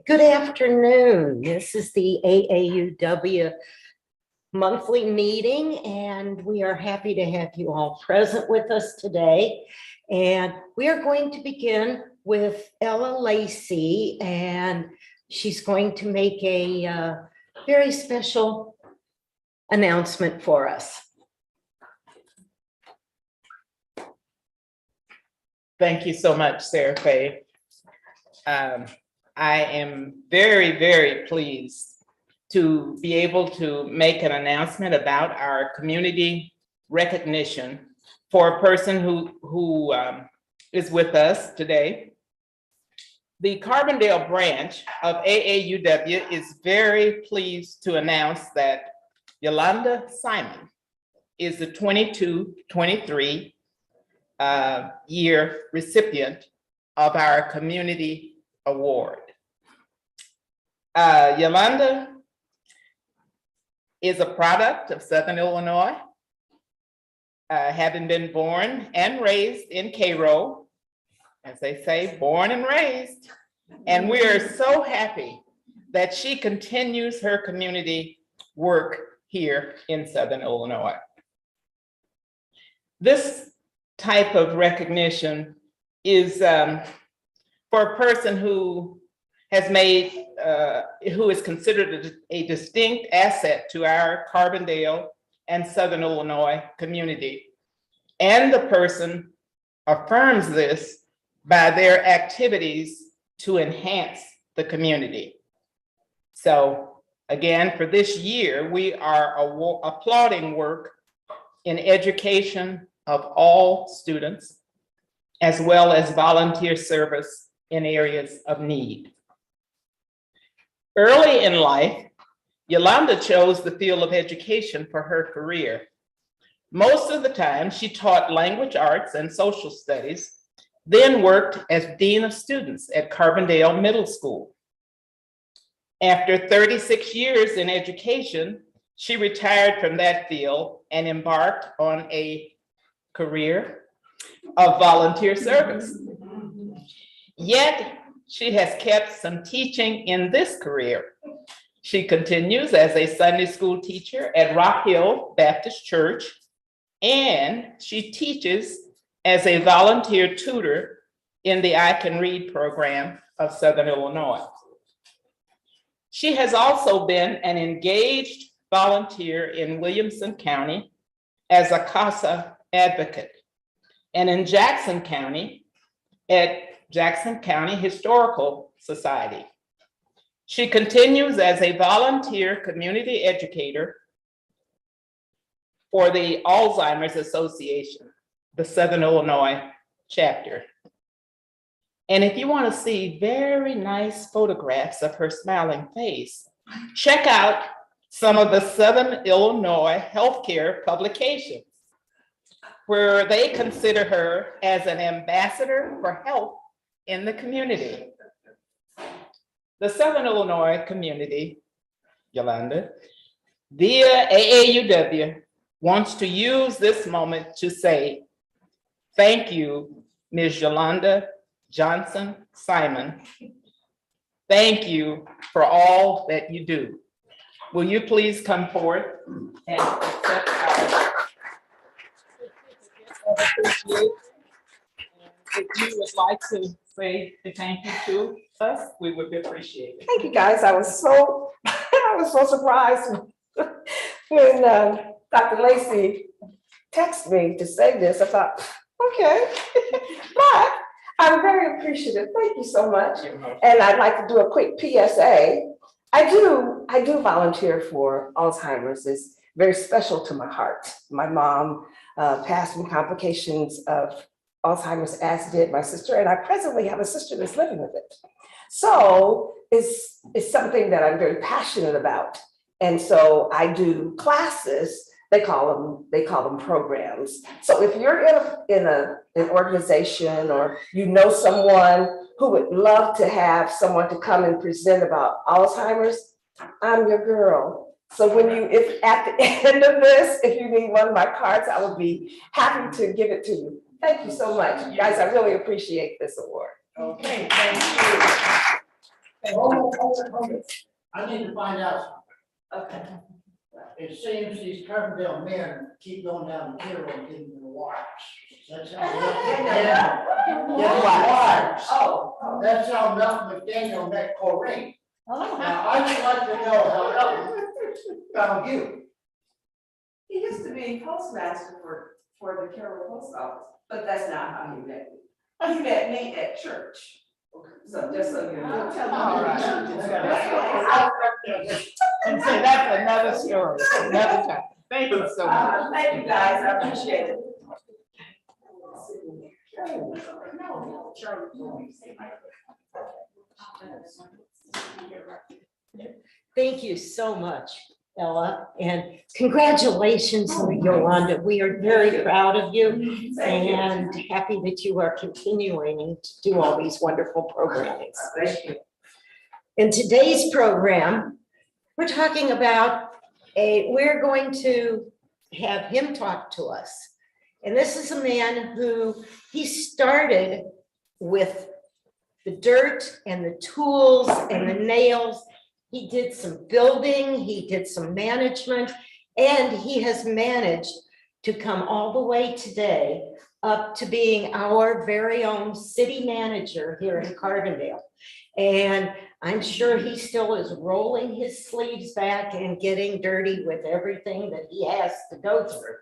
Good afternoon. This is the AAUW monthly meeting, and we are happy to have you all present with us today. And we are going to begin with Ella Lacey, and she's going to make a very special announcement for us. Thank you so much, Sarah Faye. I am very, very pleased to be able to make an announcement about our community recognition for a person who is with us today. The Carbondale branch of AAUW is very pleased to announce that Yolanda Simon is the 22-23 year recipient of our community award. Yolanda is a product of Southern Illinois, having been born and raised in Cairo, as they say, born and raised. And we are so happy that she continues her community work here in Southern Illinois. This type of recognition is for a person who has made, who is considered a distinct asset to our Carbondale and Southern Illinois community. And the person affirms this by their activities to enhance the community. So again, for this year, we are applauding work in education of all students, as well as volunteer service in areas of need. Early in life, Yolanda chose the field of education for her career. Most of the time, she taught language arts and social studies, then worked as Dean of Students at Carbondale Middle School. After 36 years in education, she retired from that field and embarked on a career of volunteer service. Yet, she has kept some teaching in this career. She continues as a Sunday school teacher at Rock Hill Baptist Church, and she teaches as a volunteer tutor in the I Can Read program of Southern Illinois. She has also been an engaged volunteer in Williamson County as a CASA advocate, and in Jackson County at Jackson County Historical Society. She continues as a volunteer community educator for the Alzheimer's Association, the Southern Illinois chapter. And if you want to see very nice photographs of her smiling face, check out some of the Southern Illinois healthcare publications, where they consider her as an ambassador for health in the community. The Southern Illinois community, Yolanda, via AAUW, wants to use this moment to say, thank you, Ms. Yolanda Johnson Simon. Thank you for all that you do. Will you please come forth and accept our appreciation? If you would like to say a thank you to us, we would appreciate it. Thank you, guys. I was so surprised when Dr. Lacey texted me to say this. I thought, okay, but I'm very appreciative. Thank you so much. And I'd like to do a quick PSA. I do volunteer for Alzheimer's. It's very special to my heart. My mom passed from complications of Alzheimer's, as did my sister, and I presently have a sister that's living with it. So it's something that I'm very passionate about. And so I do classes, they call them programs. So if you're in an organization, or you know someone who would love to have someone to come and present about Alzheimer's, I'm your girl. So if at the end of this, if you need one of my cards, I would be happy to give it to you. Thank you so much. Guys, I really appreciate this award. Okay, thank you. Hold it. I need to find out Okay. something. It seems these Carbondale men keep going down the Carroll and getting their wires. That's how. Wires. Oh. That's how Milton McDaniel met Corinne. Oh. Now, I would like to know how Milton found you. He used to be postmaster for the Carroll Post Office, but that's not how he met me. He met me at church. So just so you know. All right. And so that's another story, another time. Thank you so much. Thank you guys, I appreciate it. Thank you so much, Ella, and congratulations, Yolanda. We are very proud of you and happy that you are continuing to do all these wonderful programs. Thank you. In today's program, we're talking about we're going to have him talk to us. And this is a man who, he started with the dirt and the tools and the nails. He did some building, he did some management, and he has managed to come all the way today up to being our very own city manager here in Carbondale. And I'm sure he still is rolling his sleeves back and getting dirty with everything that he has to go through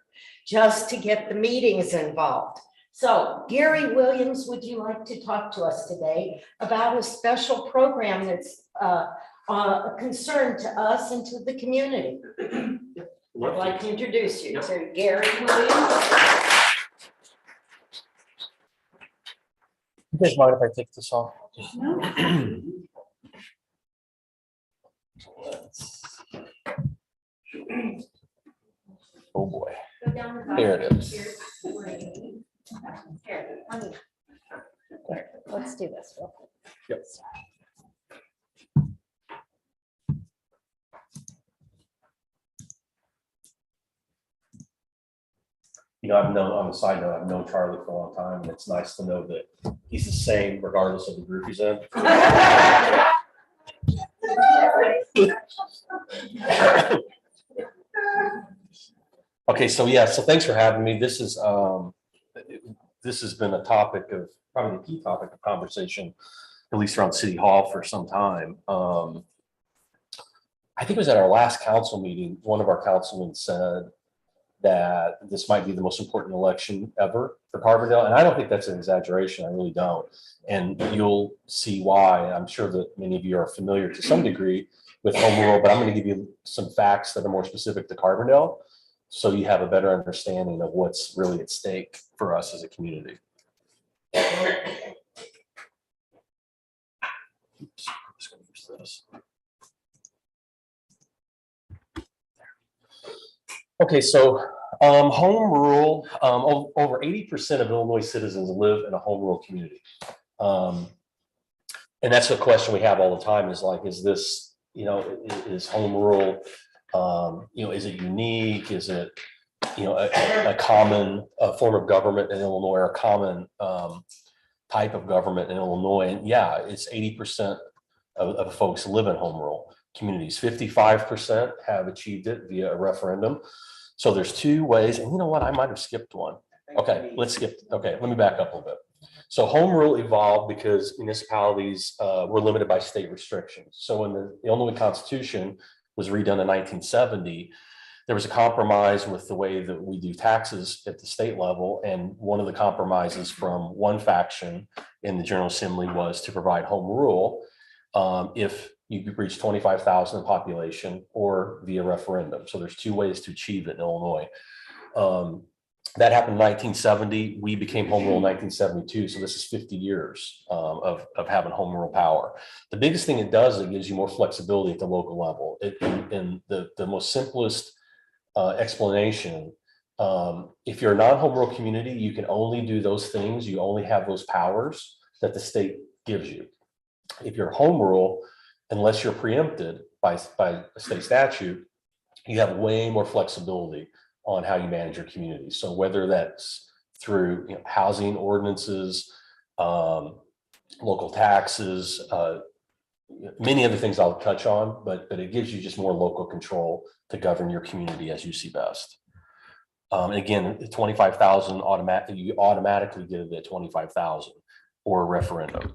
just to get the meetings involved. So Gary Williams, would you like to talk to us today about a special program that's a concern to us and to the community? I'd like to introduce you to Gary Williams. You guys mind if I take this off? Oh boy. There it is. Let's do this real quick. Yep. You know, on a side note, I've known Charlie for a long time, and it's nice to know that he's the same regardless of the group he's in. Okay, so yeah, so thanks for having me. This has been a topic of, probably the key topic of conversation, at least around City Hall for some time. I think it was at our last council meeting, one of our councilmen said that this might be the most important election ever for Carbondale. And I don't think that's an exaggeration. I really don't. And you'll see why. I'm sure that many of you are familiar to some degree with home rule, but I'm going to give you some facts that are more specific to Carbondale, so you have a better understanding of what's really at stake for us as a community. Oops, I'm just going to use this. Okay, so home rule, over 80% of Illinois citizens live in a home rule community. And that's the question we have all the time is like, is this, you know, is home rule, you know, is it unique? Is it, you know, a common form of government in Illinois, or a common type of government in Illinois? And yeah, it's 80% of folks live in home rule communities. 55% have achieved it via a referendum. So there's two ways, and you know what, I might have skipped one. Okay, let's skip. Okay, let me back up a little bit. So home rule evolved because municipalities were limited by state restrictions. So when the Illinois Constitution was redone in 1970, there was a compromise with the way that we do taxes at the state level. And one of the compromises from one faction in the General Assembly was to provide home rule if you could reach 25,000 in population or via referendum. So there's two ways to achieve it in Illinois. That happened in 1970. We became home rule in 1972. So this is 50 years of having home rule power. The biggest thing it does, it gives you more flexibility at the local level. In the most simplest explanation, if you're a non-home rule community, you can only do those things. You only have those powers that the state gives you. If you're home rule, unless you're preempted by a state statute, you have way more flexibility on how you manage your community. So whether that's through housing ordinances, local taxes, many other things I'll touch on, but it gives you just more local control to govern your community as you see best. And again, the 25,000 automatic, you automatically get it at 25,000 or a referendum.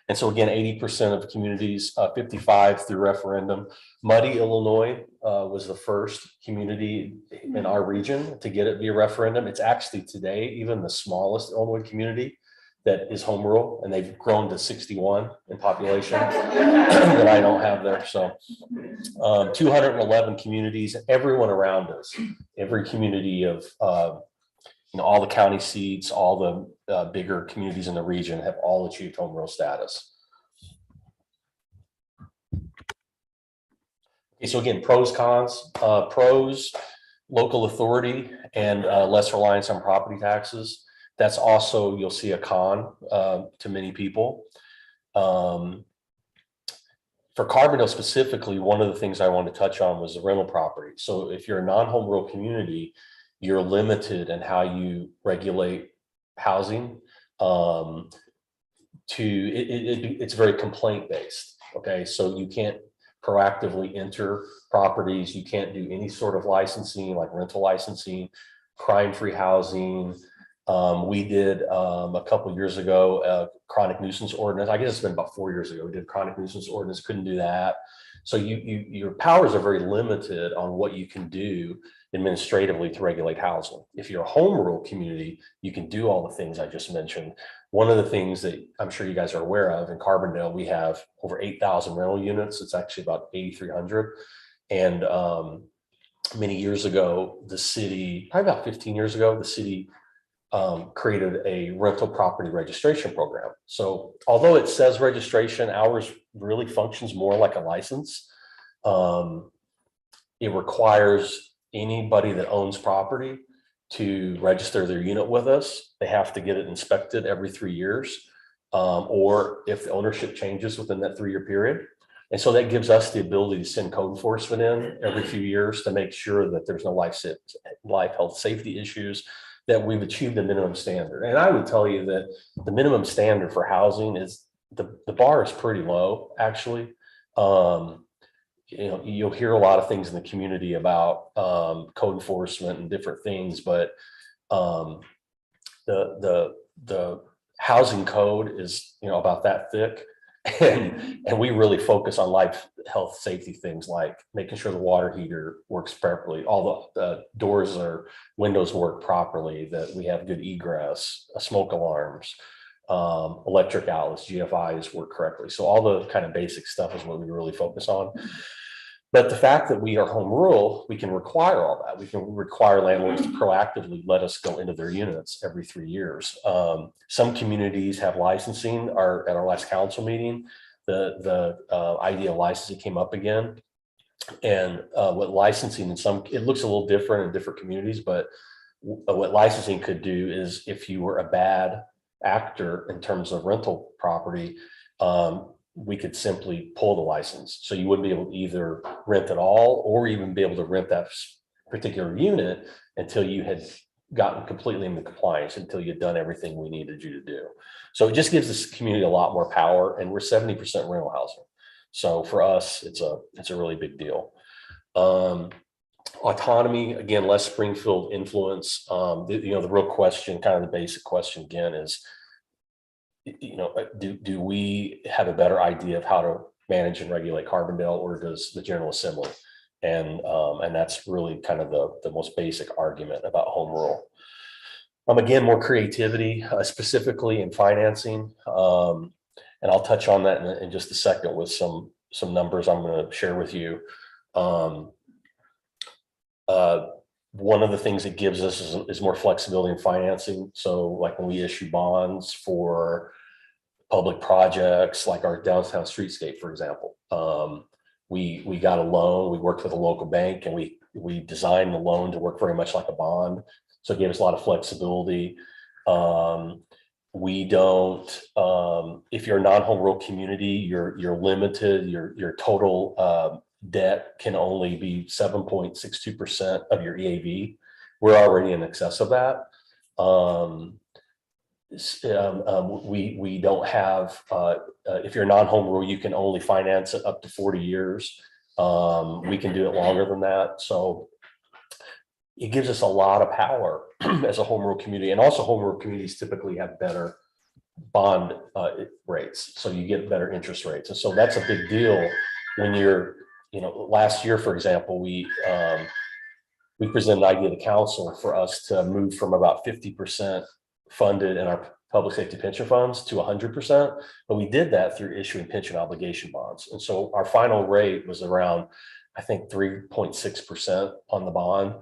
And so again, 80% of communities, 55 through referendum. Muddy, Illinois was the first community in our region to get it via referendum. It's actually today even the smallest Illinois community that is home rule, and they've grown to 61 in population that I don't have there. So 211 communities, everyone around us, every community of all the county seats, all the bigger communities in the region have all achieved home rule status. Okay, so again, pros, cons. Pros, local authority and less reliance on property taxes. That's also, you'll see, a con to many people. For Carbondale specifically, one of the things I wanted to touch on was the rental property. So if you're a non-home rule community, you're limited in how you regulate housing. It's very complaint based. Okay, so you can't proactively enter properties. You can't do any sort of licensing like rental licensing, crime-free housing. We did a couple years ago chronic nuisance ordinance. I guess it's been about 4 years ago. We did chronic nuisance ordinance. Couldn't do that. So your powers are very limited on what you can do administratively to regulate housing. If you're a home rule community, you can do all the things I just mentioned. One of the things that I'm sure you guys are aware of, in Carbondale, we have over 8,000 rental units. It's actually about 8,300. And many years ago, the city, probably about 15 years ago, the city created a rental property registration program. So although it says registration, ours really functions more like a license. It requires anybody that owns property to register their unit with us. They have to get it inspected every 3 years, or if the ownership changes within that 3-year period. And so that gives us the ability to send code enforcement in every few years to make sure that there's no life health, safety issues, that we've achieved the minimum standard. And I would tell you that the minimum standard for housing is, the bar is pretty low, actually. You'll hear a lot of things in the community about code enforcement and different things, but the housing code is about that thick, and we really focus on life, health, safety things like making sure the water heater works properly, all the doors or windows work properly, that we have good egress, smoke alarms, electric outlets, GFIs work correctly. So all the kind of basic stuff is what we really focus on. But the fact that we are home rule, we can require all that. We can require landlords to proactively let us go into their units every 3 years. Some communities have licensing. At our last council meeting, the idea of licensing came up again. And what licensing it looks a little different in different communities, but what licensing could do is, if you were a bad actor in terms of rental property, we could simply pull the license. So you wouldn't be able to either rent at all or even be able to rent that particular unit until you had gotten completely into compliance, until you'd done everything we needed you to do. So it just gives this community a lot more power, and we're 70% rental housing. So for us, it's a really big deal. Autonomy, again, less Springfield influence. The real question, kind of the basic question again, is, do we have a better idea of how to manage and regulate Carbondale, or does the General Assembly? And that's really kind of the most basic argument about home rule. Again, more creativity, specifically in financing. And I'll touch on that in just a second with some numbers I'm going to share with you. One of the things it gives us is more flexibility in financing. So like when we issue bonds for public projects, like our downtown streetscape, for example, we got a loan. We worked with a local bank, and we designed the loan to work very much like a bond. So it gave us a lot of flexibility. We don't, if you're a non-home rule community, you're limited. Your total debt can only be 7.62% of your EAV. We're already in excess of that. We don't have, if you're non-home rule, you can only finance it up to 40 years. We can do it longer than that. So it gives us a lot of power as a home rule community. And also home rule communities typically have better bond rates. So you get better interest rates. And so that's a big deal when you're, last year, for example, we presented an idea to council for us to move from about 50% funded in our public safety pension funds to 100%. But we did that through issuing pension obligation bonds. And so our final rate was around, I think, 3.6% on the bond.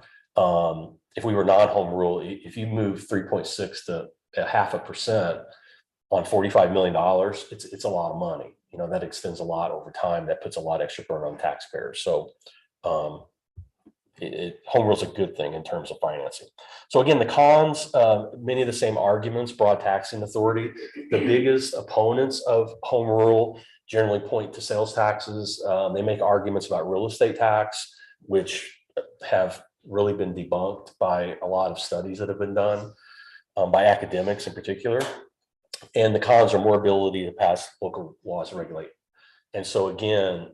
If we were non-home rule, if you move 3.6 to 0.5% on $45 million, it's a lot of money. That extends a lot over time. That puts a lot of extra burden on taxpayers. So home rule is a good thing in terms of financing. So again, the cons, many of the same arguments, broad taxing authority. The biggest opponents of home rule generally point to sales taxes. They make arguments about real estate tax, which have really been debunked by a lot of studies that have been done by academics in particular. And the cons are more ability to pass local laws and regulate. And so again,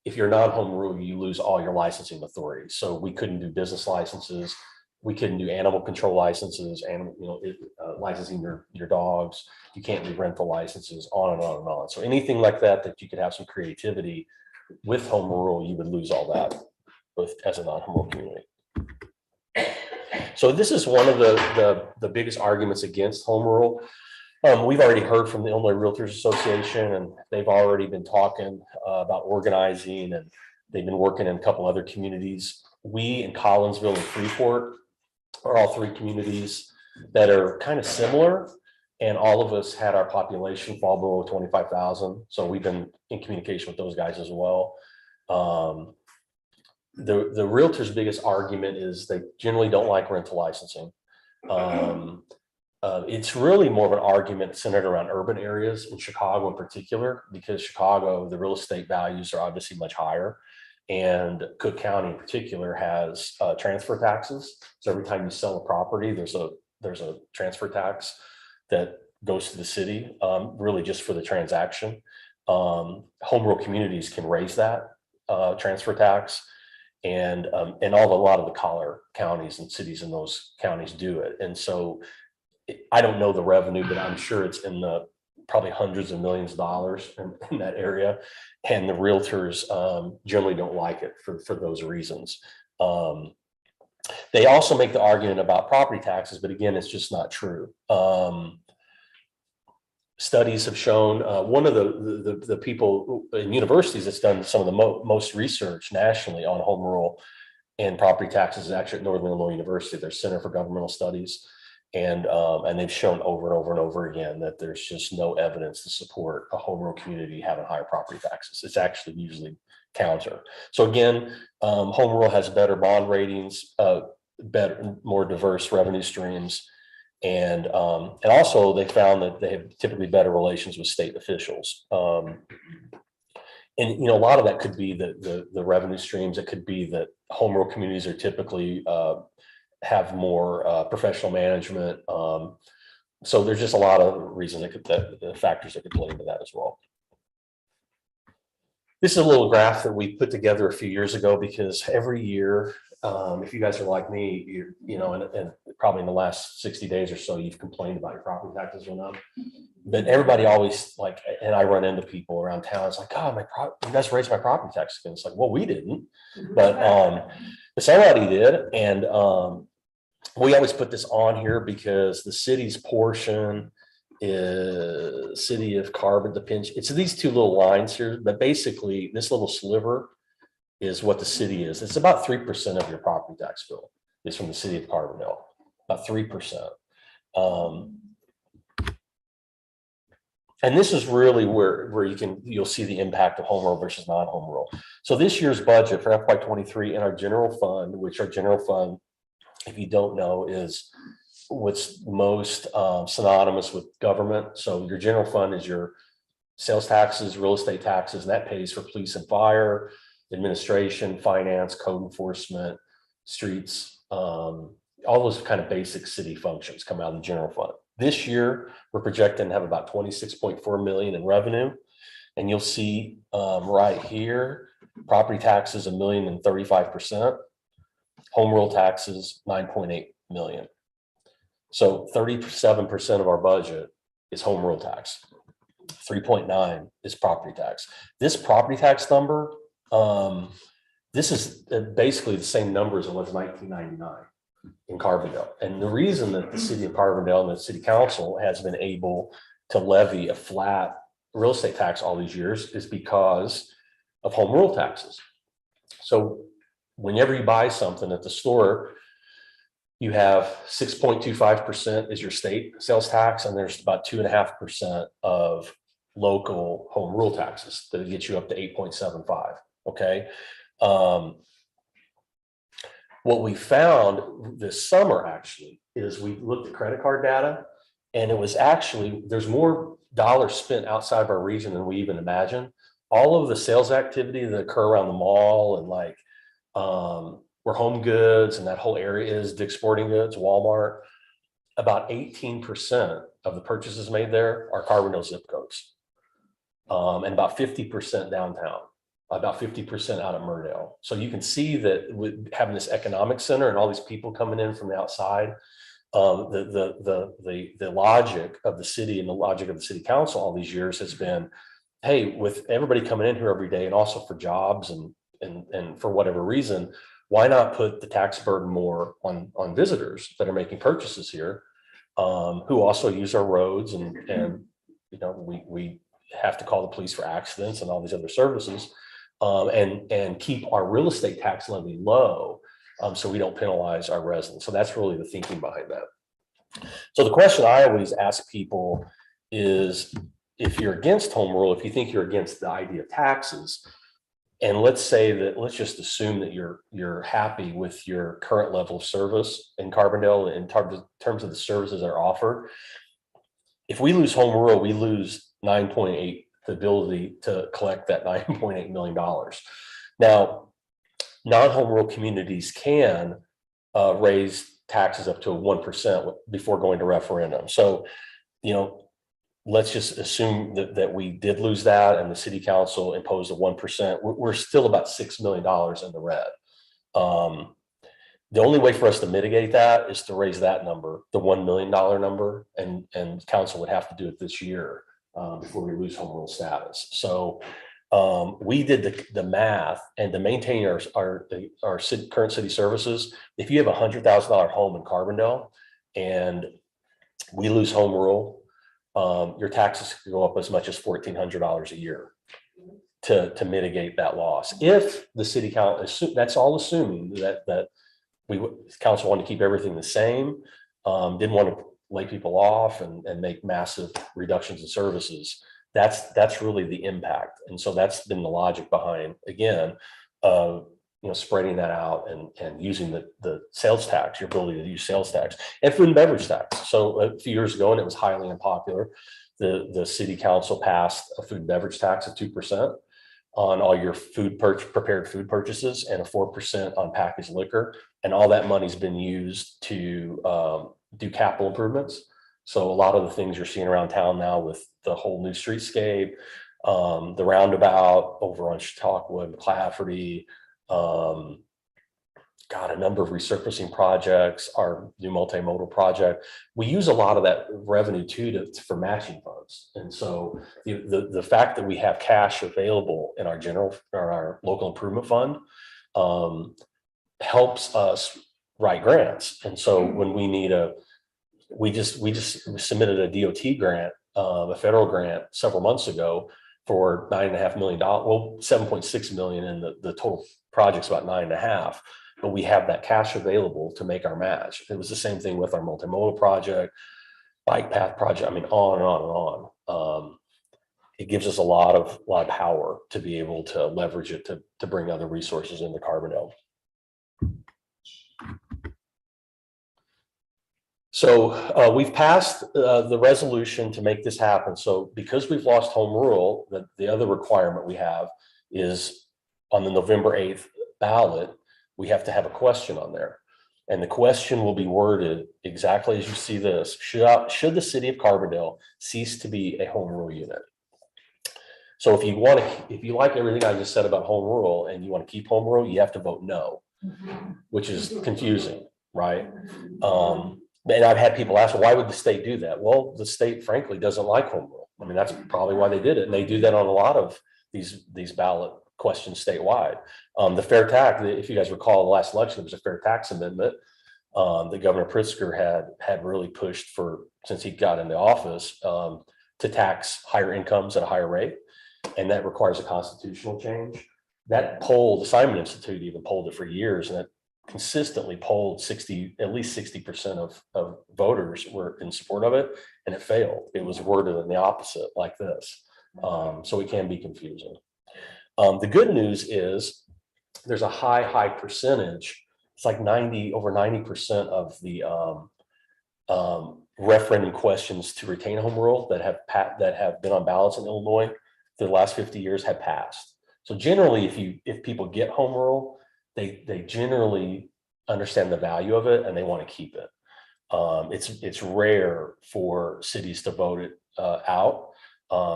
if you're non-home rule, you lose all your licensing authority. So we couldn't do business licenses. We couldn't do animal control licenses and licensing your dogs. You can't do rental licenses, on and on and on. So anything like that you could have some creativity with home rule, you would lose all that both as a non-home rule community. So this is one of the biggest arguments against home rule. We've already heard from the Illinois Realtors Association, and they've already been talking about organizing, and they've been working in a couple other communities. We in Collinsville and Freeport are all three communities that are kind of similar, and all of us had our population fall below 25,000. So we've been in communication with those guys as well. The realtors' biggest argument is they generally don't like rental licensing. It's really more of an argument centered around urban areas in Chicago in particular, because Chicago, the real estate values are obviously much higher. And Cook County in particular has transfer taxes. So every time you sell a property, there's a transfer tax that goes to the city, really just for the transaction. Home rule communities can raise that transfer tax. And a lot of the collar counties and cities in those counties do it. And so I don't know the revenue, but I'm sure it's in the probably hundreds of millions of dollars in that area. And the realtors generally don't like it for those reasons. They also make the argument about property taxes, but again, it's just not true. Studies have shown one of the people in universities that's done some of the most research nationally on home rule and property taxes is actually at Northern Illinois University, their Center for Governmental Studies. And they've shown over and over and over again that there's just no evidence to support a home rule community having higher property taxes. It's actually usually counter. So again, home rule has better bond ratings, better, more diverse revenue streams. And also they found that they have typically better relations with state officials. And a lot of that could be the revenue streams. It could be that home rule communities are typically have more professional management. So there's just a lot of reasons the factors that could play into that as well. This is a little graph that we put together a few years ago because every year, if you guys are like me, and probably in the last 60 days or so, you've complained about your property taxes went up. But everybody always and I run into people around town. It's like, God, you guys raised my property tax again. It's like, well, we didn't, but somebody did, and we always put this on here because the city's portion is city of Carbondale, the pinch. It's these two little lines here, but basically this little sliver is what the city is. It's about 3% of your property tax bill is from the city of Carbondale, about 3%. And this is really where you'll see the impact of home rule versus non-home rule. So this year's budget for FY23 in our general fund, which our general fund, if you don't know, is what's most synonymous with government. So your general fund is your sales taxes, real estate taxes, and that pays for police and fire, administration, finance, code enforcement, streets, all those kind of basic city functions come out of the general fund. This year, we're projecting to have about 26.4 million in revenue. And you'll see right here, property taxes, 1,035%, home rule taxes, 9.8 million. So 37% of our budget is home rule tax. 3.9 is property tax. This property tax number, this is basically the same number as it was 1999 in Carbondale. And the reason that the city of Carbondale and the city council has been able to levy a flat real estate tax all these years is because of home rule taxes. So whenever you buy something at the store, you have 6.25% is your state sales tax, and there's about 2.5% of local home rule taxes that get you up to 8.75. Okay. What we found this summer actually is we looked at credit card data, and it was actually, there's more dollars spent outside of our region than we even imagined. All of the sales activity that occur around the mall and like where Home Goods and that whole area is, Dick's Sporting Goods, Walmart, about 18% of the purchases made there are Carbondale zip codes. And about 50% downtown, about 50% out of Murdale. So you can see that with having this economic center and all these people coming in from the outside, the logic of the city and the logic of the city council all these years has been, hey, with everybody coming in here every day and also for jobs and for whatever reason, why not put the tax burden more on visitors that are making purchases here, who also use our roads and you know, we have to call the police for accidents and all these other services, and keep our real estate tax levy low, so we don't penalize our residents. So that's really the thinking behind that. So the question I always ask people is, if you're against home rule, if you think you're against the idea of taxes, and let's just assume that you're happy with your current level of service in Carbondale in terms of the services that are offered. If we lose home rule, we lose 9.8, the ability to collect that $9.8 million. Now, non-home rule communities can raise taxes up to 1% before going to referendum. So, you know, let's just assume that we did lose that and the city council imposed a 1%. We're still about $6 million in the red. The only way for us to mitigate that is to raise that number, the $1 million number, and council would have to do it this year before we lose home rule status. So we did the math, and to maintain our current city services, if you have a $100,000 home in Carbondale and we lose home rule, your taxes could go up as much as $1,400 a year to mitigate that loss. If the city council, that's all assuming that council wanted to keep everything the same, didn't want to lay people off and make massive reductions in services. That's really the impact. And so that's been the logic behind, again, you know, spreading that out and using the sales tax, your ability to use sales tax and food and beverage tax. So a few years ago, and it was highly unpopular, the city council passed a food and beverage tax of 2% on all your prepared food purchases and a 4% on packaged liquor. And all that money's been used to do capital improvements. So a lot of the things you're seeing around town now with the whole new streetscape, the roundabout over on Chautauqua, McClafferty, a number of resurfacing projects, our new multimodal project. We use a lot of that revenue too for matching funds. And so the fact that we have cash available in our local improvement fund helps us write grants. And so when we need we just submitted a DOT grant, a federal grant several months ago for $9.5 million. Well, 7.6 million, and the total project's about 9.5. But we have that cash available to make our match. It was the same thing with our multimodal project, bike path project. I mean, on and on and on. It gives us a lot of power to be able to leverage it to bring other resources into Carbondale. So we've passed the resolution to make this happen. So because we've lost home rule, the other requirement we have is on the November 8th ballot, we have to have a question on there. And the question will be worded exactly as you see this. Should the city of Carbondale cease to be a home rule unit? So if you like everything I just said about home rule and you want to keep home rule, you have to vote no, which is confusing, right? And I've had people ask, why would the state do that? Well, the state frankly doesn't like home rule. I mean, that's probably why they did it. And they do that on a lot of these ballot questions statewide. The fair tax, if you guys recall the last election, there was a fair tax amendment that Governor Pritzker had really pushed for since he got into office to tax higher incomes at a higher rate. And that requires a constitutional change. That poll, the Simon Institute even polled it for years, and it consistently polled at least 60% of voters were in support of it, and it failed. It was worded in the opposite, like this. So it can be confusing. The good news is there's a high percentage. It's like over 90% of the referendum questions to retain home rule that have been on ballots in Illinois for the last 50 years have passed. So generally, if people get home rule, they generally understand the value of it and they want to keep it. It's rare for cities to vote it out.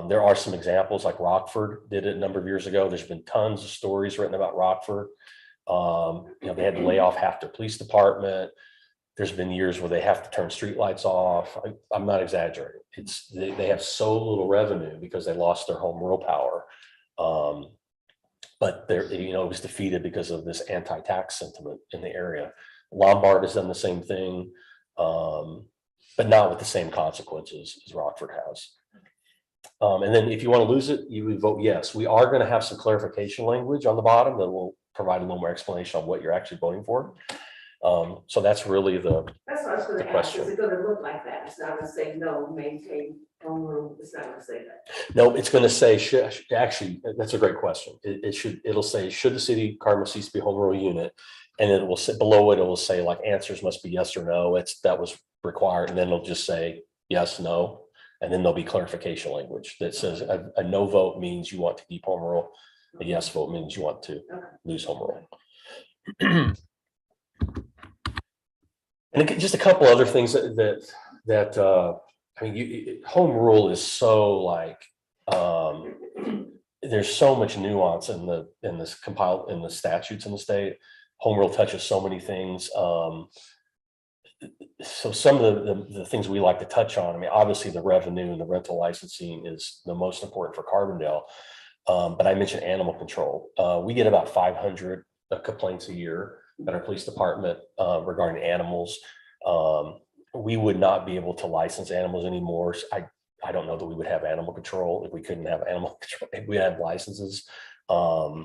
There are some examples, like Rockford did it a number of years ago. There's been tons of stories written about Rockford. They had to lay off half their police department. There's been years where they have to turn streetlights off. I'm not exaggerating. They have so little revenue because they lost their home rule power. But it was defeated because of this anti-tax sentiment in the area. Lombard has done the same thing, but not with the same consequences as Rockford has. And then if you want to lose it, you would vote yes. We are going to have some clarification language on the bottom that will provide a little more explanation on what you're actually voting for. So that's really That's what I was going the to ask. question. Is it going to look like that? It's not going to say no, maintain home rule. It's not going to say that. No, it's going to say, actually, that's a great question. It'll say, should the city of Carbondale cease to be a home rule unit? And it will say below it, it will say like answers must be yes or no. That was required. And then it'll just say yes, no. And then there'll be clarification language that says a no vote means you want to keep home rule. A yes vote means you want to lose home rule. And just a couple other things that home rule is so like there's so much nuance in the statutes in the state. Home rule touches so many things. So some of the things we like to touch on, I mean, obviously the revenue and the rental licensing is the most important for Carbondale. But I mentioned animal control. We get about 500 complaints a year at our police department regarding animals. We would not be able to license animals anymore. I don't know that we would have animal control if we couldn't have animal control, if we had licenses. What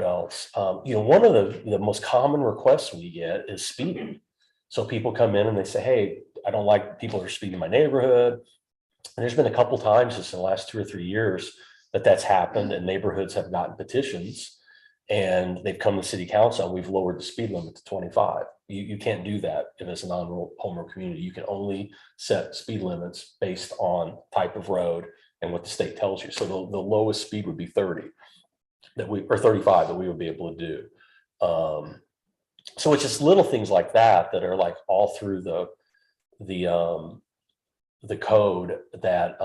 else? One of the most common requests we get is speeding. So people come in and they say, hey, I don't like people who are speeding in my neighborhood. And there's been a couple times just in the last 2 or 3 years that's happened, and neighborhoods have gotten petitions and they've come to city council and we've lowered the speed limit to 25. You can't do that if it's a non-home rule community. You can only set speed limits based on type of road and what the state tells you. So the lowest speed would be 30 or 35 that we would be able to do. So it's just little things like that are like all through the code that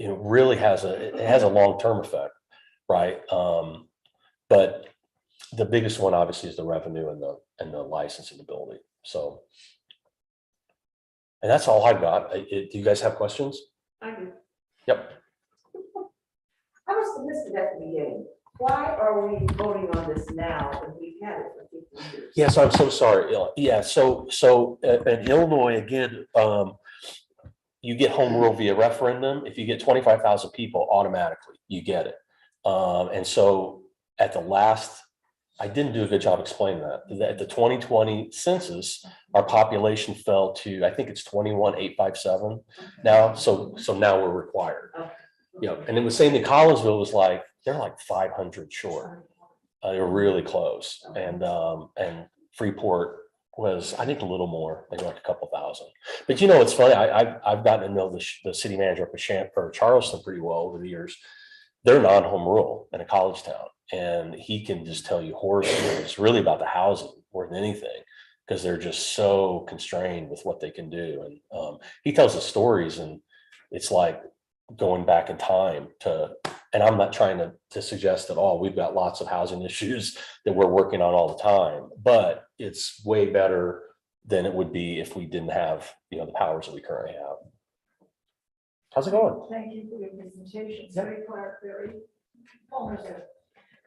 really has a long-term effect, right? But the biggest one obviously is the revenue and the licensing ability. So, and that's all I've got. Do you guys have questions? I do. Yep. I was listening at the beginning. Why are we voting on this now if we've had it for 50 years? Yes, I'm so sorry. Yeah, so in Illinois, again, you get home rule via referendum. If you get 25,000 people, automatically you get it. And so at the last, I didn't do a good job explaining that. At the 2020 census, our population fell to, I think it's 21,857 now. So now we're required. And it was saying that Collinsville was like, they're like 500 short. They're really close. And Freeport was, I think, a little more, maybe like a couple thousand. But it's funny. I've gotten to know the city manager of Charleston pretty well over the years. They're non-home rule in a college town. and he can just tell you horror stories really about the housing more than anything, because they're just so constrained with what they can do. And he tells the stories, and it's like going back in time to, and I'm not trying to suggest at all, we've got lots of housing issues that we're working on all the time, but it's way better than it would be if we didn't have, the powers that we currently have. How's it going? Thank you for your presentation. It's very clear, very informative.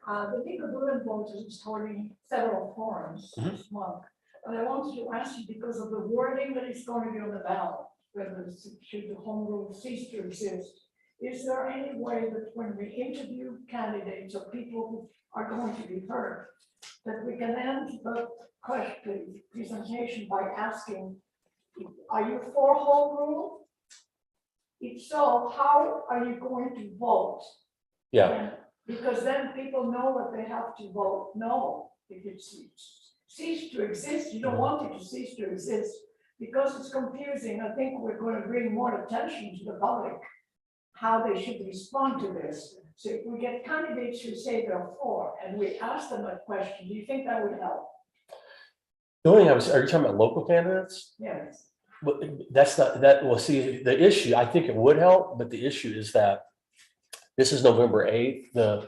The Legal Building Board is holding several forums this month. But I wanted to ask you, because of the wording that is going to be on the ballot, whether should the home rule cease to exist, is there any way that when we interview candidates or people who are going to be heard, that we can end the presentation by asking, are you for home rule? If so, how are you going to vote? Yeah. And because then people know that they have to vote no if it cease to exist. You don't want it to cease to exist because it's confusing. I think we're going to bring more attention to the public, how they should respond to this. So if we get candidates who say they're for and we ask them a question, do you think that would help? The only thing are you talking about local candidates? Yes. But that's not that. Well, see, the issue, I think it would help, but the issue is that this is November 8th.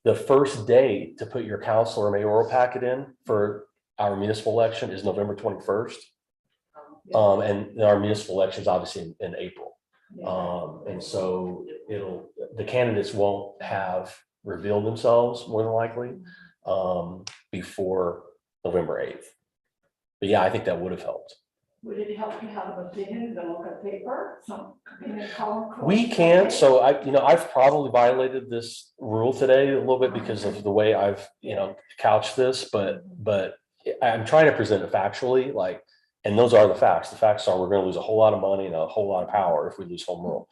The first day to put your council or mayoral packet in for our municipal election is November 21st. And our municipal election is obviously in April. And so the candidates won't have revealed themselves more than likely before November 8th. But yeah, I think that would have helped. Would it help to have an opinion in the local paper? We can't. So I've probably violated this rule today a little bit because of the way I've, couched this, but I'm trying to present it factually, and those are the facts. The facts are we're going to lose a whole lot of money and a whole lot of power if we lose home rule.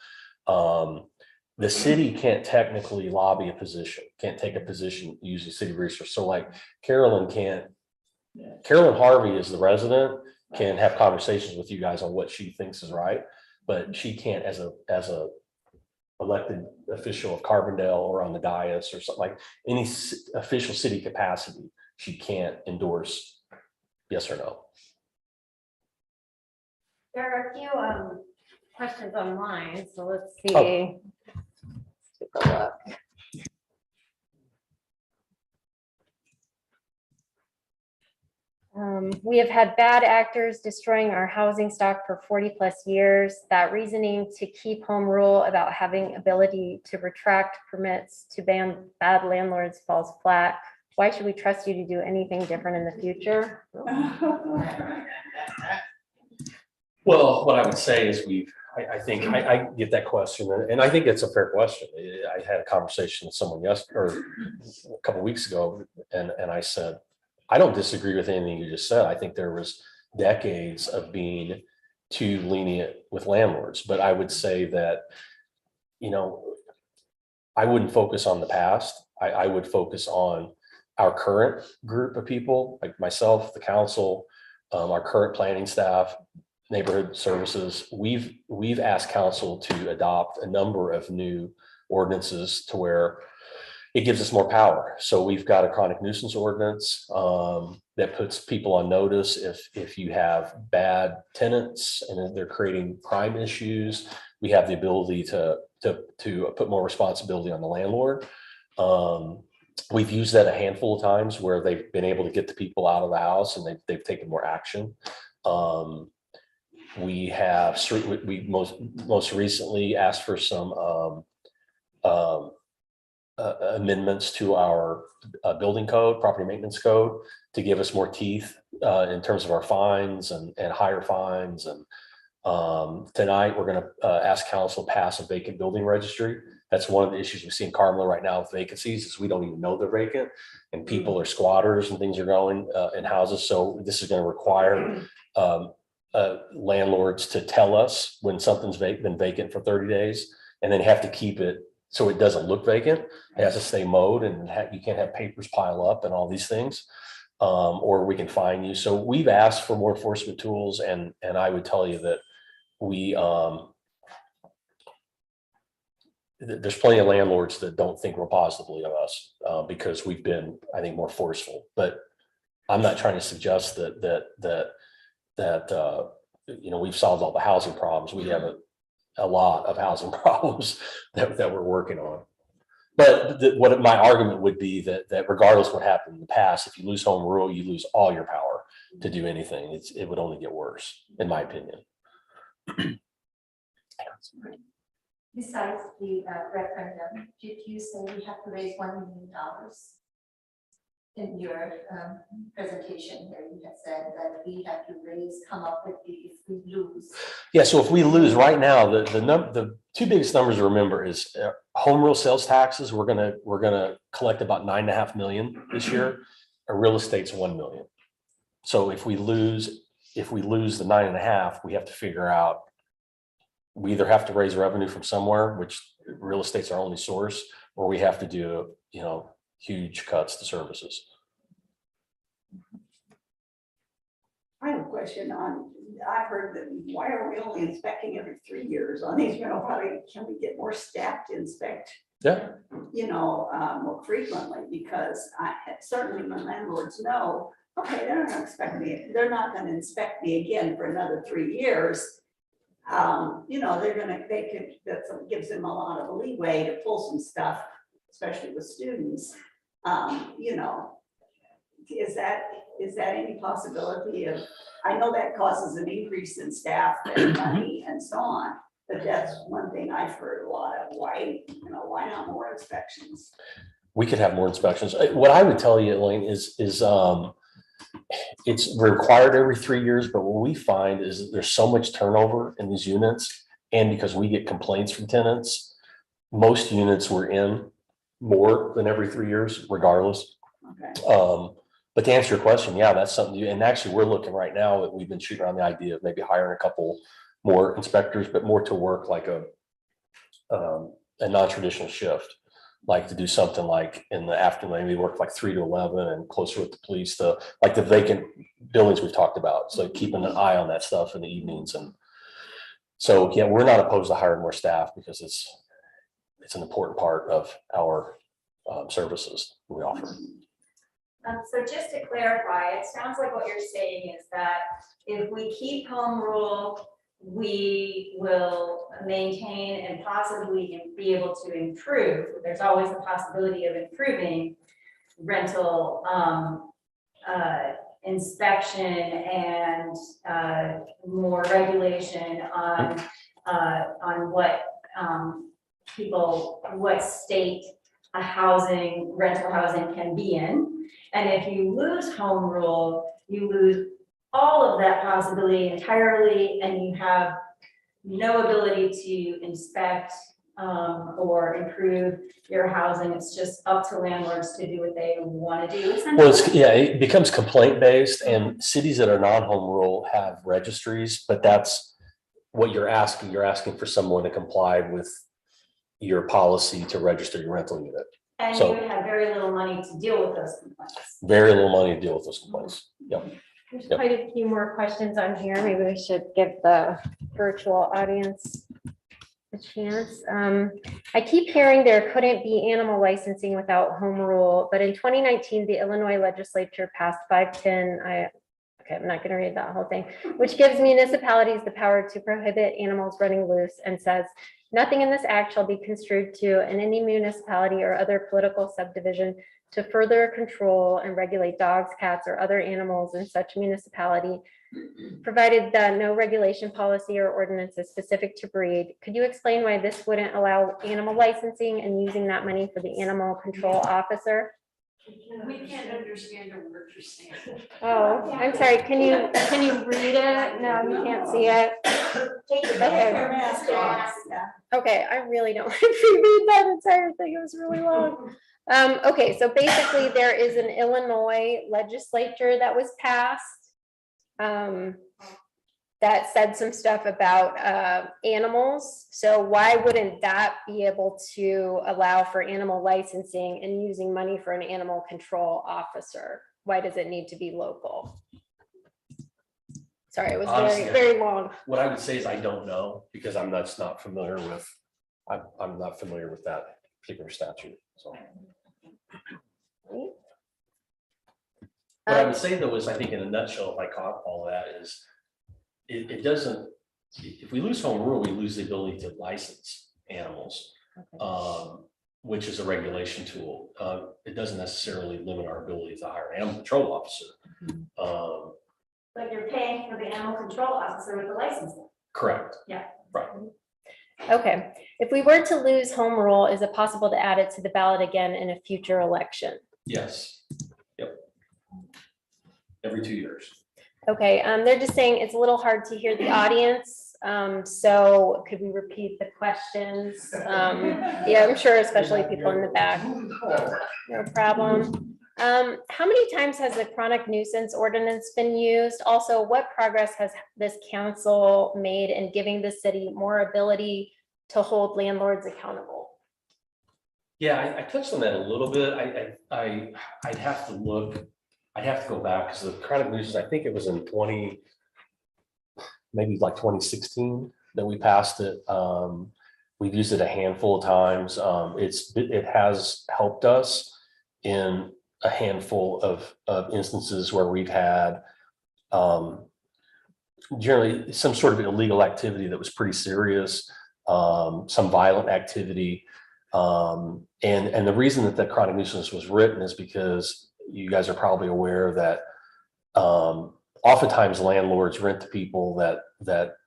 The city can't technically lobby a position, can't take a position using city resource. So Carolyn can't. Carolyn Harvey is the resident, can have conversations with you guys on what she thinks is right, but she can't as a elected official of Carbondale or on the dais or something, like any official city capacity, she can't endorse yes or no. There are a few questions online, so let's see. Oh. Let's take a look. We have had bad actors destroying our housing stock for 40+ years. That reasoning to keep home rule about having ability to retract permits to ban bad landlords falls flat. Why should we trust you to do anything different in the future? Well, what I would say is I think I get that question, and I think it's a fair question. I had a conversation with someone yesterday or a couple of weeks ago, and I said, I don't disagree with anything you just said. I think there was decades of being too lenient with landlords, but I would say that, I wouldn't focus on the past. I would focus on our current group of people, like myself, the council, our current planning staff, neighborhood services. We've asked council to adopt a number of new ordinances to where it gives us more power. So we've got a chronic nuisance ordinance that puts people on notice if you have bad tenants and they're creating crime issues. We have the ability to put more responsibility on the landlord. We've used that a handful of times where they've been able to get the people out of the house and they've taken more action. We have we most recently asked for some amendments to our building code, property maintenance code, to give us more teeth in terms of our fines and higher fines. And tonight we're going to ask council to pass a vacant building registry. That's one of the issues we see in Carmel right now with vacancies is we don't even know they're vacant and people are squatters and things are going in houses. So this is going to require landlords to tell us when something's been vacant for 30 days and then have to keep it so it doesn't look vacant. It has to stay mowed and you can't have papers pile up and all these things, or we can fine you. So we've asked for more enforcement tools, and I would tell you that there's plenty of landlords that don't think real positively of us because we've been, I think, more forceful. But I'm not trying to suggest that we've solved all the housing problems. We have a lot of housing problems that we're working on. But what my argument would be that regardless of what happened in the past, if you lose home rule, you lose all your power to do anything. It would only get worse, in my opinion. Besides the referendum, did you say we have to raise $1 million? In your presentation here, you had said that we have to come up with if we lose. Yeah, so if we lose right now, the two biggest numbers to remember is home rule sales taxes. We're gonna collect about $9.5 million this year. Our real estate's $1 million. So if we lose the 9.5, we have to figure out. We either have to raise revenue from somewhere, which real estate's our only source, or we have to do huge cuts to services. I have a question on, I've heard that why are we only inspecting every 3 years on these rental properties? Can we get more staff to inspect? Yeah. More frequently, because certainly when landlords know, okay, they're not gonna inspect me, they're not gonna inspect me again for another 3 years. That gives them a lot of leeway to pull some stuff, especially with students. Is that any possibility of, I know that causes an increase in staff and money and so on, but that's one thing I've heard a lot of. Why not more inspections? We could have more inspections. What I would tell you, Elaine, is it's required every 3 years, but what we find is that there's so much turnover in these units, and because we get complaints from tenants, most units we're in more than every 3 years, regardless. Okay. But to answer your question, yeah, that's something and actually we're looking right now that we've been shooting around the idea of maybe hiring a couple more inspectors, but more to work like a non-traditional shift, like to do something like in the afternoon, maybe work like 3 to 11 and closer with the police to like the vacant buildings we've talked about. So keeping an eye on that stuff in the evenings. And so, yeah, we're not opposed to hiring more staff because it's an important part of our services we offer. So just to clarify, it sounds like what you're saying is that if we keep home rule, we will maintain and possibly be able to improve. There's always the possibility of improving rental inspection and more regulation on what what state a rental housing can be in. And if you lose home rule, you lose all of that possibility entirely, and you have no ability to inspect or improve your housing. It's just up to landlords to do what they want to do. Well, it becomes complaint based, and cities that are non-home rule have registries, but that's what you're asking. You're asking for someone to comply with your policy to register your rental unit. And So, you would have very little money to deal with those complaints. very little money to deal with those complaints. Yep. There's quite a few more questions on here. Maybe we should give the virtual audience a chance. I keep hearing there couldn't be animal licensing without home rule, but in 2019, the Illinois legislature passed 510. I'm not going to read that whole thing, which gives municipalities the power to prohibit animals running loose and says, nothing in this act shall be construed to in any municipality or other political subdivision to further control and regulate dogs, cats, or other animals in such municipality, provided that no regulation, policy, or ordinance is specific to breed. Could you explain why this wouldn't allow animal licensing and using that money for the animal control officer? We can't understand a word you're saying. Oh, I'm sorry. Can you read it? No, you can't see it. Okay, I really don't want to read that entire thing. It was really long. Okay, so basically there is an Illinois legislature that was passed that said some stuff about animals. So why wouldn't that be able to allow for animal licensing and using money for an animal control officer? Why does it need to be local? Sorry, it was Honestly, very long. What I would say is I don't know because I'm just not familiar with I'm not familiar with that particular statute, so. What I would say though is, I think in a nutshell, if I caught all that, is it doesn't, if we lose home rule, we lose the ability to license animals, which is a regulation tool. It doesn't necessarily limit our ability to hire an animal control officer. But you're paying for the animal control officer with the license. Correct. Yeah. Right. Okay, if we were to lose home rule, is it possible to add it to the ballot again in a future election? Yes. Yep. Every 2 years. Okay, they're just saying it's a little hard to hear the audience. So could we repeat the questions? Yeah, I'm sure especially people in the back. No problem. How many times has the chronic nuisance ordinance been used? Also, what progress has this council made in giving the city more ability to hold landlords accountable? Yeah, I touched on that a little bit. I'd have to look. I'd have to go back because the chronic nuisance, I think it was in maybe like 2016 that we passed it. We've used it a handful of times. It has helped us in a handful of instances where we've had generally some sort of illegal activity that was pretty serious, some violent activity. And the reason that the chronic nuisance was written is because you guys are probably aware that oftentimes landlords rent to people that,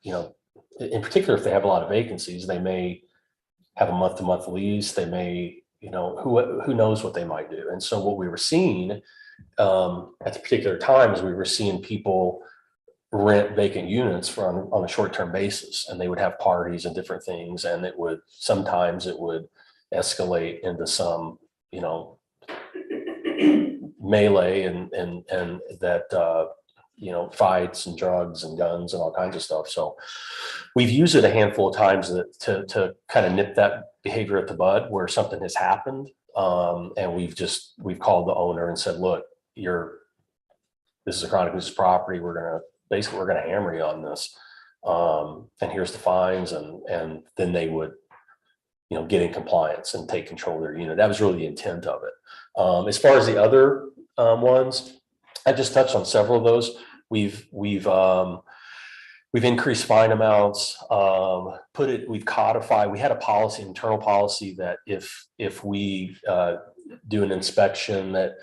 you know, in particular, if they have a lot of vacancies, they may have a month-to-month lease. They may, you know, who knows what they might do. And so what we were seeing at the particular time is we were seeing people rent vacant units on a short-term basis, and they would have parties and different things. And sometimes it would escalate into some, you know, melee and that, you know, fights and drugs and guns and all kinds of stuff. So we've used it a handful of times to kind of nip that behavior at the bud where something has happened. And we've called the owner and said, look, this is a chronic nuisance property. We're going to hammer you on this. And here's the fines. And then they would, you know, get in compliance and take control of their unit. That was really the intent of it. As far as the other ones, I just touched on several of those. We've increased fine amounts, we've codified. We had a policy, internal policy, that if we do an inspection, that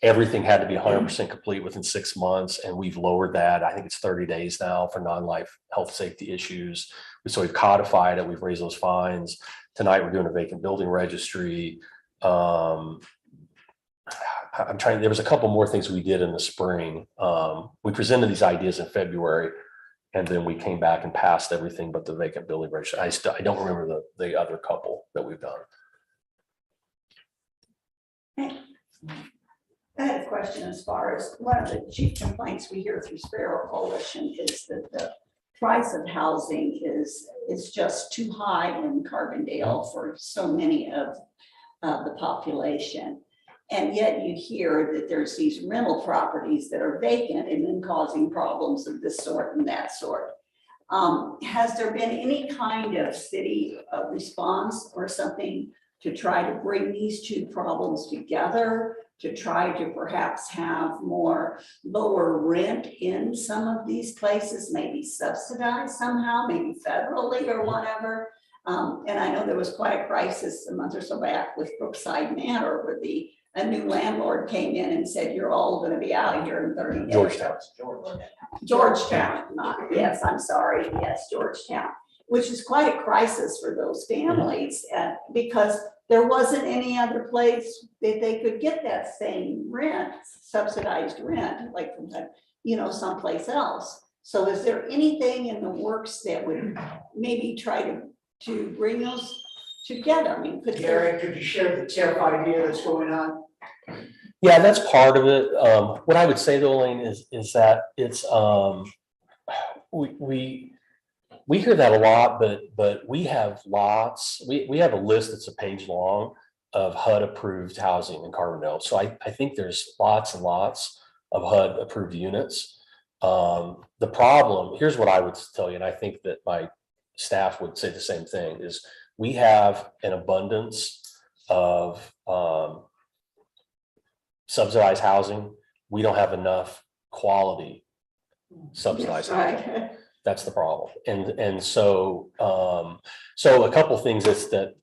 everything had to be 100% complete within 6 months, and we've lowered that. I think it's 30 days now for non-life health safety issues. So we've codified it. We've raised those fines. Tonight we're doing a vacant building registry. There was a couple more things we did in the spring. We presented these ideas in February, and then we came back and passed everything but the vacant building registry. I don't remember the other couple that we've done. I had a question as far as one of the chief complaints we hear through Sparrow Coalition is that the price of housing is just too high in Carbondale for so many of the population. And yet you hear that there's these rental properties that are vacant and then causing problems of this sort and that sort. Has there been any kind of city response or something to try to bring these two problems together, to try to perhaps have more lower rent in some of these places, maybe subsidized somehow, maybe federally or whatever? And I know there was quite a crisis a month or so back with Brookside Manor, where a new landlord came in and said, you're all going to be out of here in 30 days. Georgetown, yes, I'm sorry. Yes, Georgetown, which is quite a crisis for those families, because there wasn't any other place that they could get that same rent, subsidized rent, like from that, you know, someplace else. So is there anything in the works that would maybe try to bring those together? I mean, Gary, could you share the TIF idea that's going on? Yeah, that's part of it. What I would say though, Elaine, is that it's we hear that a lot, but we have lots. We have a list that's a page long of HUD approved housing in Carbondale. So I think there's lots and lots of HUD approved units. The problem, here's what I would tell you, and I think that my staff would say the same thing, is we have an abundance of subsidized housing. We don't have enough quality subsidized housing. Right. That's the problem. And so so a couple things that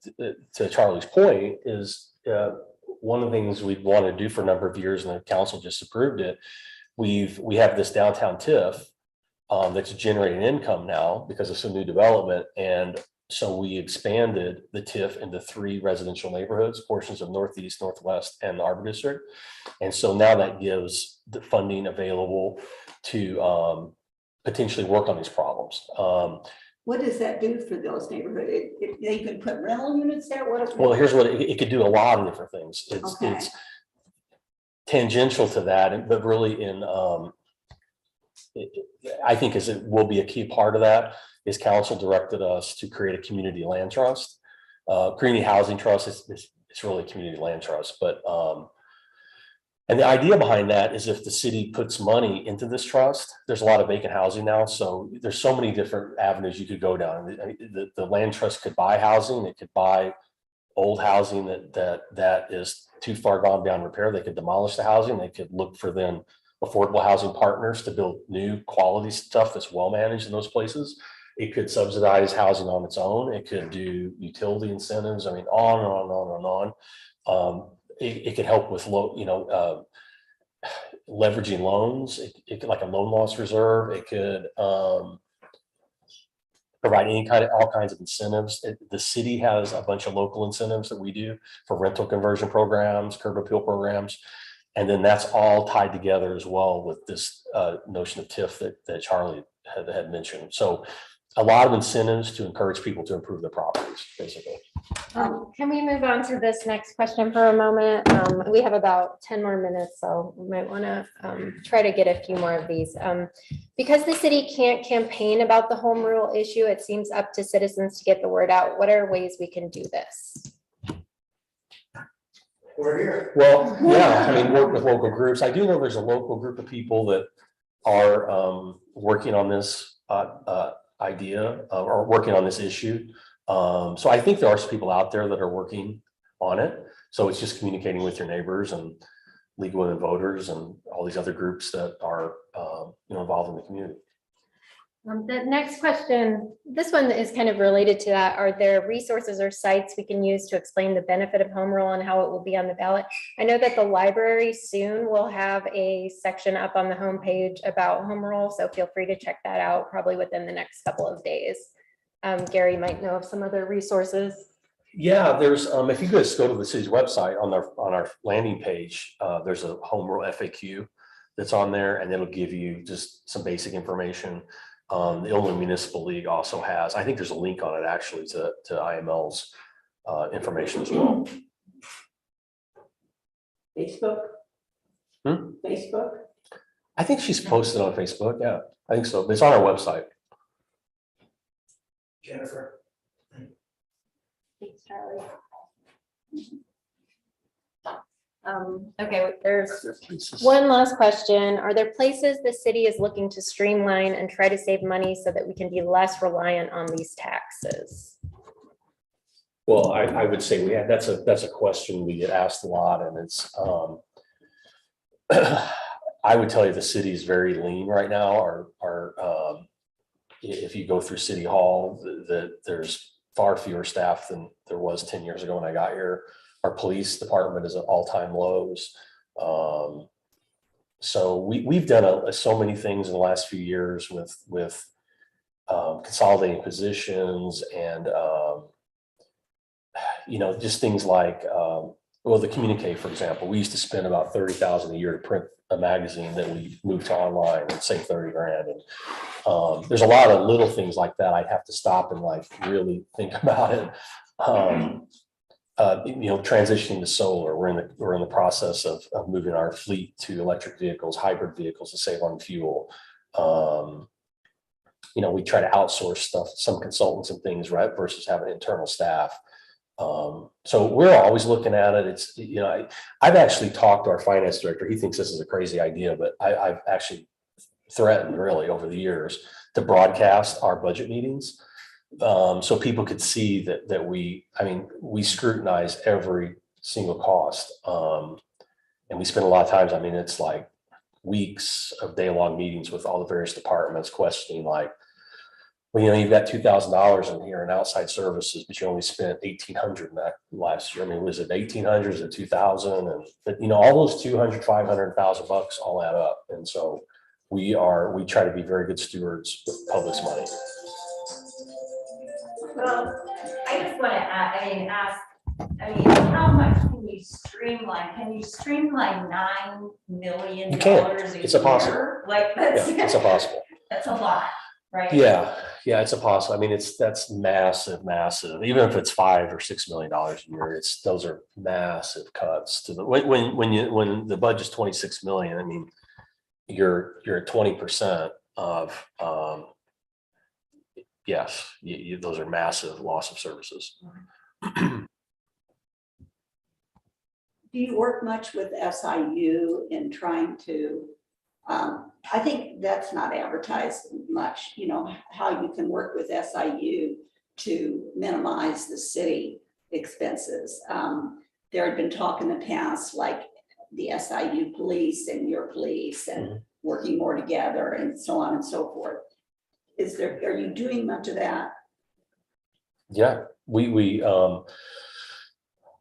to Charlie's point is one of the things we've wanted to do for a number of years, and the council just approved it. We have this downtown TIF that's generating income now because of some new development. And so we expanded the TIF into 3 residential neighborhoods, portions of Northeast, Northwest, and the Arbor District. And so now that gives the funding available to potentially work on these problems. What does that do for those neighborhoods? They could put rental units there? Well, here's what it could do: a lot of different things. Okay. It's tangential to that, but really I think it will be a key part of that is council directed us to create a community land trust. Community housing trust it's really a community land trust, but and the idea behind that is if the city puts money into this trust, there's a lot of vacant housing now. So there's so many different avenues you could go down. The land trust could buy housing. It could buy old housing that is too far gone down repair. They could demolish the housing. They could look for then affordable housing partners to build new quality stuff that's well managed in those places. It could subsidize housing on its own. It could do utility incentives. I mean, on and on and on and on. It could help with leveraging loans. It could like a loan loss reserve. It could provide all kinds of incentives. The city has a bunch of local incentives that we do for rental conversion programs, curb appeal programs. And then that's all tied together as well with this notion of TIF that Charlie had mentioned. So a lot of incentives to encourage people to improve their properties, basically. Can we move on to this next question for a moment? We have about 10 more minutes, so we might want to try to get a few more of these. Because the city can't campaign about the home rule issue, it seems up to citizens to get the word out. What are ways we can do this? We're here. Well, yeah, I mean, work with local groups. I do know there's a local group of people that are working on this idea or working on this issue. So I think there are some people out there that are working on it. So it's just communicating with your neighbors and League of Women Voters and all these other groups that are involved in the community. The next question, this one is kind of related to that. Are there resources or sites we can use to explain the benefit of home rule and how it will be on the ballot? I know that the library soon will have a section up on the homepage about home rule, so feel free to check that out probably within the next couple of days. Gary might know of some other resources. Yeah, there's if you guys go to the city's website on our landing page, there's a home rule FAQ that's on there, and it'll give you just some basic information. The Illinois Municipal League also has, I think there's a link on it actually to IML's information as well. Facebook? Facebook? I think she's posted on Facebook. Yeah, I think so. It's on our website. Jennifer. Thanks, Charlie. Okay, there's one last question. Are there places the city is looking to streamline and try to save money so that we can be less reliant on these taxes? Well, I would say that's a question we get asked a lot, and it's I would tell you the city is very lean right now. If you go through City Hall, there's far fewer staff than there was 10 years ago when I got here. Our police department is at all-time lows. So we've done so many things in the last few years with consolidating positions and just things like the communique, for example. We used to spend about $30,000 a year to print a magazine that we moved to online and save 30 grand. And there's a lot of little things like that. I'd have to stop and really think about it. Transitioning to solar, we're in the process of moving our fleet to electric vehicles, hybrid vehicles to save on fuel. We try to outsource stuff, some consultants and things, right, versus having internal staff. So we're always looking at it. I've actually talked to our finance director. He thinks this is a crazy idea, but I've actually threatened really over the years to broadcast our budget meetings. So people could see that we scrutinize every single cost. And we spend a lot of times, it's like weeks of day-long meetings with all the various departments questioning like, well, you've got $2,000 in here in outside services, but you only spent $1,800 in that last year. Was it 1,800? Is it 2,000? And all those 200, 500, $1,000 all add up. And so we try to be very good stewards with public's money. Well, I just want to ask, how much can you streamline? Can you streamline $9 million? You can. It's impossible. Like, that's, Yeah, it's impossible. That's a lot, right? Yeah, it's impossible. That's massive. Even if it's $5 or $6 million a year, those are massive cuts to the when the budget's 26 million. You're at 20% of yes, those are massive loss of services. Do you work much with SIU in trying to, I think that's not advertised much, how you can work with SIU to minimize the city expenses. There had been talk in the past, like the SIU police and your police and working more together and so on and so forth. Are you doing much of that? Yeah,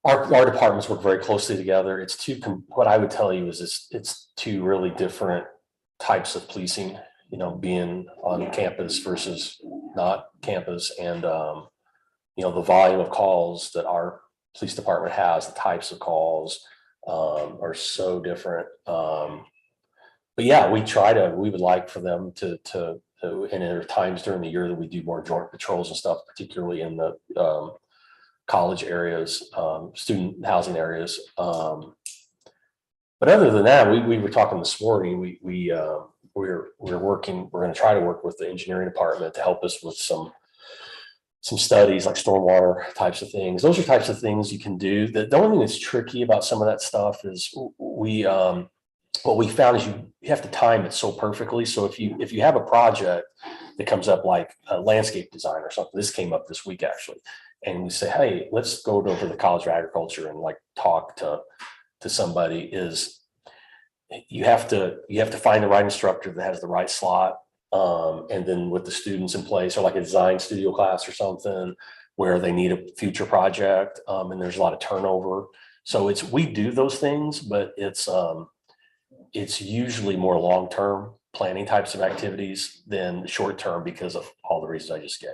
our departments work very closely together. What I would tell you is it's two really different types of policing, being on campus versus not campus. And, the volume of calls that our police department has, the types of calls are so different. But yeah, we would like for them to and there are times during the year that we do more joint patrols and stuff, particularly in the college areas, student housing areas. But other than that, we were talking this morning, we're going to try to work with the engineering department to help us with some studies like stormwater types of things. Those are types of things you can do. The only thing that's tricky about some of that stuff is what we found is you have to time it so perfectly. So if you have a project that comes up like a landscape design or something, this came up this week actually, and we say, hey, let's go over to the College of Agriculture and like talk to somebody, is you have to find the right instructor that has the right slot. And then with the students in place, or like a design studio class or something where they need a future project, and there's a lot of turnover. So we do those things, but it's usually more long-term planning types of activities than short-term because of all the reasons I just gave.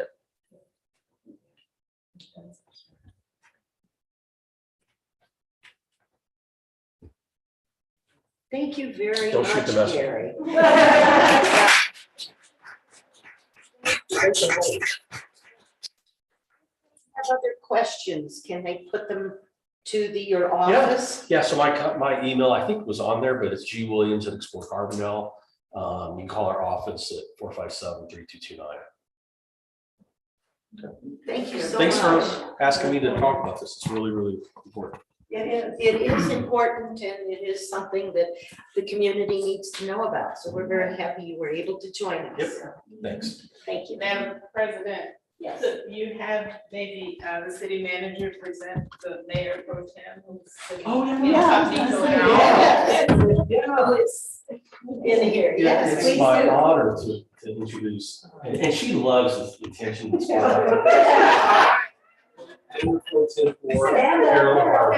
Thank you very Don't shoot much, the messenger. Gary. Have other questions? Can they put them to your office? Yeah, so my email, I think was on there, but it's gwilliams@Explore Carbondale. You can call our office at 457-3229. Thank you so Thanks much. for asking me to talk about this. It's really, really important. It is important, and it is something that the community needs to know about. So we're very happy you were able to join us. Yep. Thanks. Thank you. Madam President, Yes. could you have maybe the city manager present the mayor pro tem? In here, yes, It's please my do. honor to introduce, and she loves the attention. That's Mayor Pro Tem for Carroll Park.